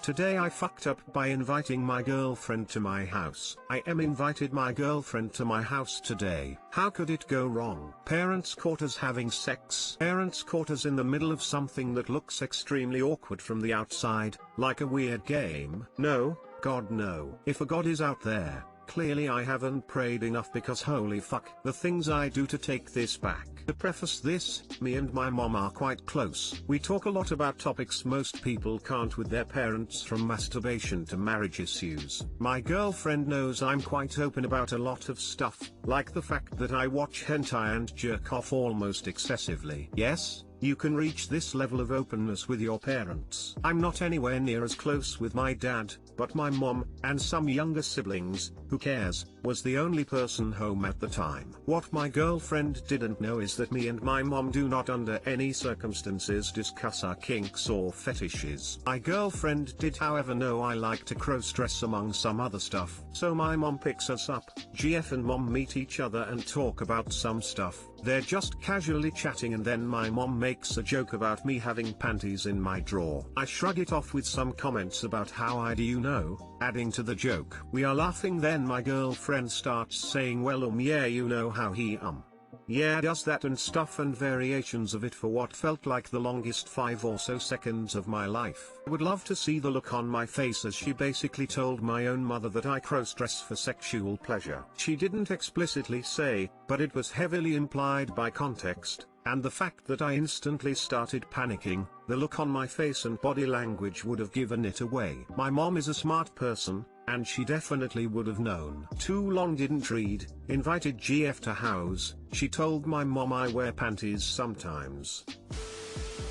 Today I fucked up by inviting my girlfriend to my house. I invited my girlfriend to my house today. How could it go wrong? Parents caught us having sex. Parents caught us in the middle of something that looks extremely awkward from the outside, like a weird game. No, God no. If a God is out there, clearly I haven't prayed enough, because holy fuck, the things I do to take this back. To preface this, me and my mom are quite close. We talk a lot about topics most people can't with their parents, from masturbation to marriage issues. My girlfriend knows I'm quite open about a lot of stuff, like the fact that I watch hentai and jerk off almost excessively. Yes, you can reach this level of openness with your parents. I'm not anywhere near as close with my dad, but my mom, and some younger siblings, who cares, was the only person home at the time. What my girlfriend didn't know is that me and my mom do not under any circumstances discuss our kinks or fetishes. My girlfriend did however know I like to cross-dress among some other stuff. So my mom picks us up, GF and mom meet each other and talk about some stuff. They're just casually chatting and then my mom makes a joke about me having panties in my drawer. I shrug it off with some comments about how I do you know, adding to the joke. We are laughing, then my girlfriend starts saying, well yeah, you know how he yeah does that and stuff, and variations of it for what felt like the longest 5 or so seconds of my life. I would love to see the look on my face as she basically told my own mother that I cross-dress for sexual pleasure. She didn't explicitly say, but it was heavily implied by context, and the fact that I instantly started panicking. The look on my face and body language would have given it away. My mom is a smart person, and she definitely would have known. Too long didn't read, invited GF to house. She told my mom I wear panties sometimes.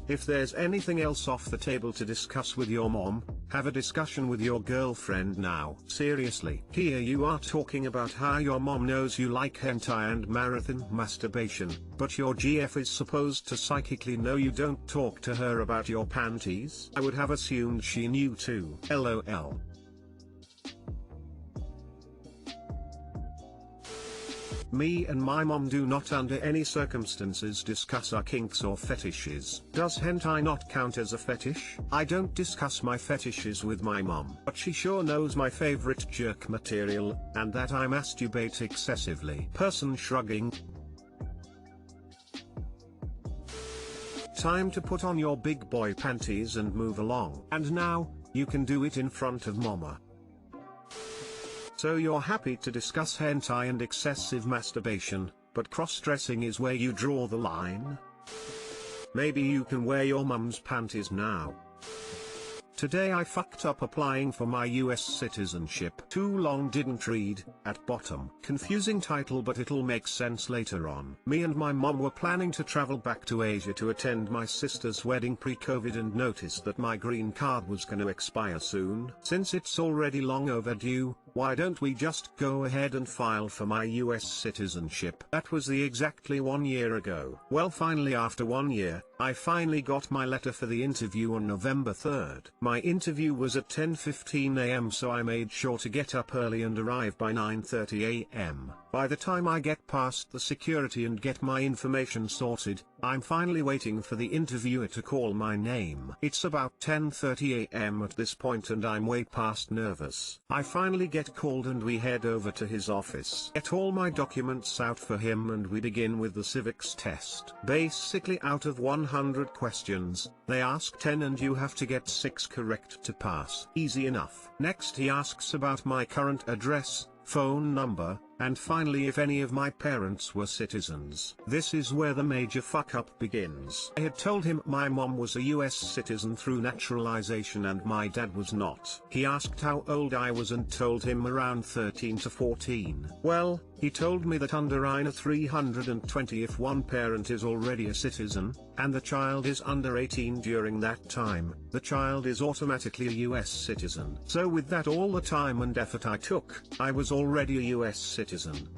If there's anything else off the table to discuss with your mom, have a discussion with your girlfriend now. Seriously. Here you are talking about how your mom knows you like hentai and marathon masturbation, but your GF is supposed to psychically know you don't talk to her about your panties? I would have assumed she knew too. LOL. Me and my mom do not under any circumstances discuss our kinks or fetishes. Does hentai not count as a fetish? I don't discuss my fetishes with my mom, but she sure knows my favorite jerk material, and that I masturbate excessively. Person shrugging. Time to put on your big boy panties and move along. And now, you can do it in front of mama. So you're happy to discuss hentai and excessive masturbation, but cross-dressing is where you draw the line? Maybe you can wear your mum's panties now. Today I fucked up applying for my US citizenship. Too long didn't read, at bottom. Confusing title, but it'll make sense later on. Me and my mom were planning to travel back to Asia to attend my sister's wedding pre-COVID and noticed that my green card was gonna expire soon. Since it's already long overdue, why don't we just go ahead and file for my US citizenship? That was exactly 1 year ago. Well, finally after 1 year, I finally got my letter for the interview on November 3rd. My interview was at 10:15 AM, so I made sure to get up early and arrive by 9:30 AM. By the time I get past the security and get my information sorted, I'm finally waiting for the interviewer to call my name. It's about 10:30 AM at this point and I'm way past nervous. I finally get called and we head over to his office. Get all my documents out for him and we begin with the civics test. Basically out of 100 questions, they ask 10 and you have to get 6 correct to pass. Easy enough. Next he asks about my current address, phone number, and finally if any of my parents were citizens. This is where the major fuck up begins. I had told him my mom was a US citizen through naturalization and my dad was not. He asked how old I was and told him around 13 to 14. Well, he told me that under INA 320 if one parent is already a citizen, and the child is under 18 during that time, the child is automatically a US citizen. So with that all the time and effort I took, I was already a US citizen.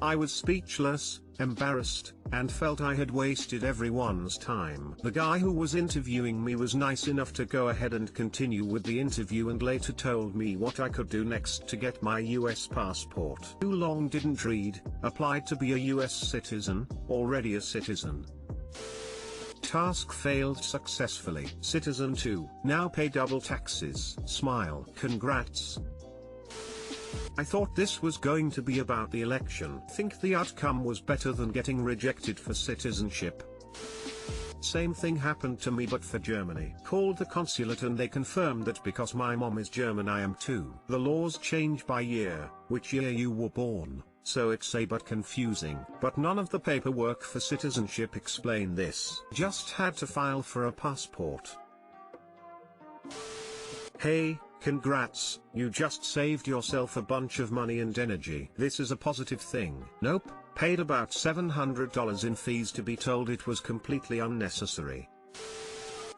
I was speechless, embarrassed, and felt I had wasted everyone's time. The guy who was interviewing me was nice enough to go ahead and continue with the interview and later told me what I could do next to get my US passport. Too long didn't read, applied to be a US citizen, already a citizen. Task failed successfully. Citizen 2, now pay double taxes. Smile. Congrats. I thought this was going to be about the election. Think the outcome was better than getting rejected for citizenship. Same thing happened to me but for Germany. Called the consulate and they confirmed that because my mom is German I am too. The laws change by year, which year you were born, so it's a bit confusing. But none of the paperwork for citizenship explain this. Just had to file for a passport. Hey, congrats, you just saved yourself a bunch of money and energy. This is a positive thing. Nope. Paid about $700 in fees to be told it was completely unnecessary.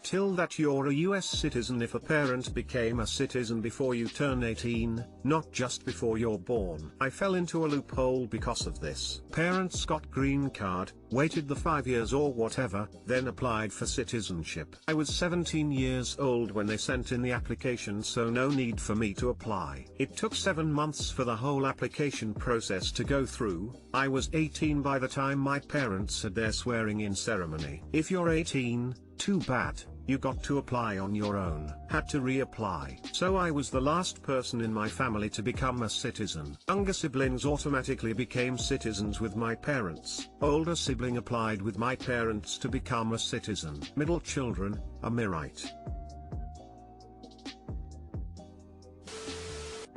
Till that you're a US citizen if a parent became a citizen before you turn 18, not just before you're born. I fell into a loophole because of this. Parents got green card, waited the 5 years or whatever, then applied for citizenship. I was 17 years old when they sent in the application, so no need for me to apply. It took 7 months for the whole application process to go through. I was 18 by the time my parents had their swearing in ceremony. If you're 18, too bad. You got to apply on your own. Had to reapply. So I was the last person in my family to become a citizen. Younger siblings automatically became citizens with my parents. Older sibling applied with my parents to become a citizen. Middle children, am I right?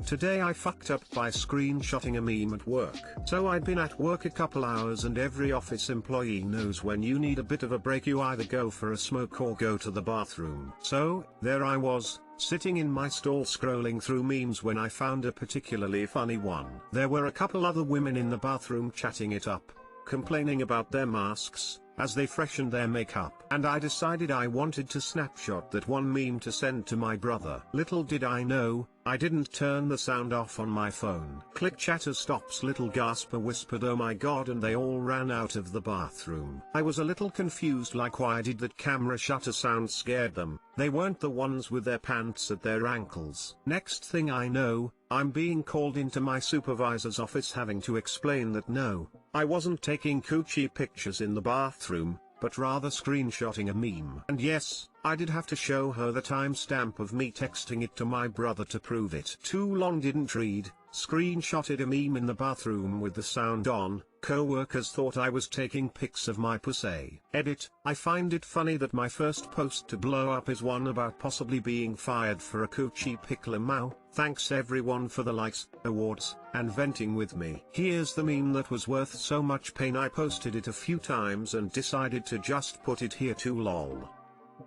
Today I fucked up by screenshotting a meme at work. So I'd been at work a couple hours and every office employee knows when you need a bit of a break you either go for a smoke or go to the bathroom. So, there I was, sitting in my stall scrolling through memes when I found a particularly funny one. There were a couple other women in the bathroom chatting it up, complaining about their masks, as they freshened their makeup. And I decided I wanted to snapshot that one meme to send to my brother. Little did I know, I didn't turn the sound off on my phone. Click chatter stops. Little gasper whispered oh my god and they all ran out of the bathroom. I was a little confused like why did that camera shutter sound scared them. They weren't the ones with their pants at their ankles. Next thing I know, I'm being called into my supervisor's office having to explain that no, I wasn't taking coochie pictures in the bathroom, but rather screenshotting a meme. And yes, I did have to show her the timestamp of me texting it to my brother to prove it. Too long didn't read, screenshotted a meme in the bathroom with the sound on. Co-workers thought I was taking pics of my pussy. Edit, I find it funny that my first post to blow up is one about possibly being fired for a coochie pic. Lamau. Thanks everyone for the likes, awards, and venting with me. Here's the meme that was worth so much pain I posted it a few times and decided to just put it here too lol.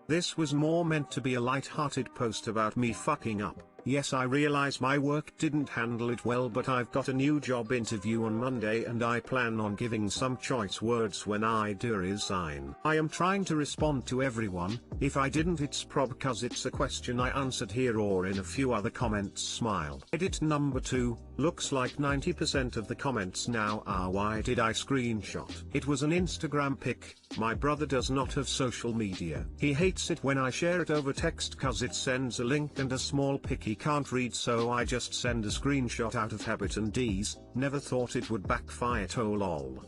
This was more meant to be a light-hearted post about me fucking up. Yes, I realize my work didn't handle it well, but I've got a new job interview on Monday and I plan on giving some choice words when I do resign. I am trying to respond to everyone. If I didn't it's prob cause it's a question I answered here or in a few other comments. Smile. Edit number 2, looks like 90% of the comments now are why did I screenshot? It was an Instagram pic. My brother does not have social media. He hates it when I share it over text cause it sends a link and a small pic he can't read, so I just send a screenshot out of habit and D's, never thought it would backfire. Oh lol.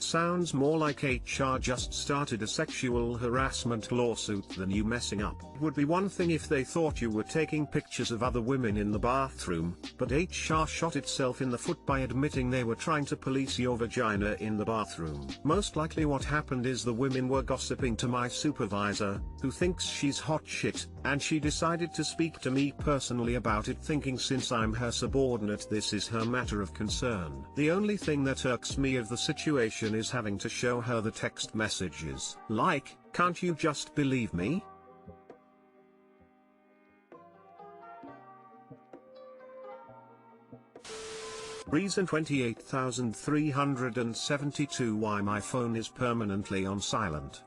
Sounds more like HR just started a sexual harassment lawsuit than you messing up. It would be one thing if they thought you were taking pictures of other women in the bathroom, but HR shot itself in the foot by admitting they were trying to police your vagina in the bathroom. Most likely what happened is the women were gossiping to my supervisor, who thinks she's hot shit, and she decided to speak to me personally about it, thinking since I'm her subordinate this is her matter of concern. The only thing that irks me of the situation is having to show her the text messages. Like, can't you just believe me? Reason 28,372 why my phone is permanently on silent.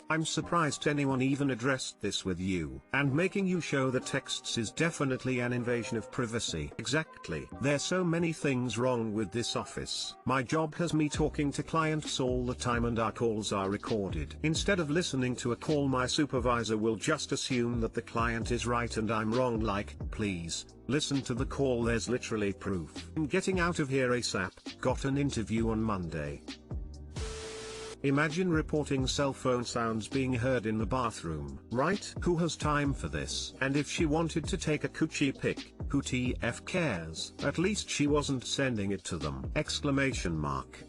I'm surprised anyone even addressed this with you. And making you show the texts is definitely an invasion of privacy. Exactly. There's so many things wrong with this office. My job has me talking to clients all the time and our calls are recorded. Instead of listening to a call, my supervisor will just assume that the client is right and I'm wrong, like, please, listen to the call, there's literally proof. I'm getting out of here ASAP, got an interview on Monday. Imagine reporting cell phone sounds being heard in the bathroom, right? Who has time for this? And if she wanted to take a coochie pic, who TF cares? At least she wasn't sending it to them! Exclamation mark.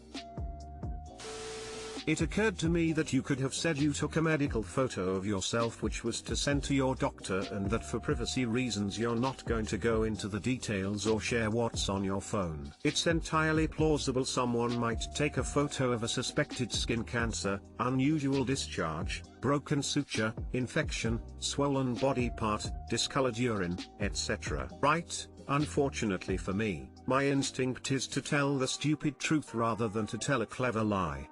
It occurred to me that you could have said you took a medical photo of yourself which was to send to your doctor, and that for privacy reasons you're not going to go into the details or share what's on your phone. It's entirely plausible someone might take a photo of a suspected skin cancer, unusual discharge, broken suture, infection, swollen body part, discolored urine, etc. Right? Unfortunately for me, my instinct is to tell the stupid truth rather than to tell a clever lie.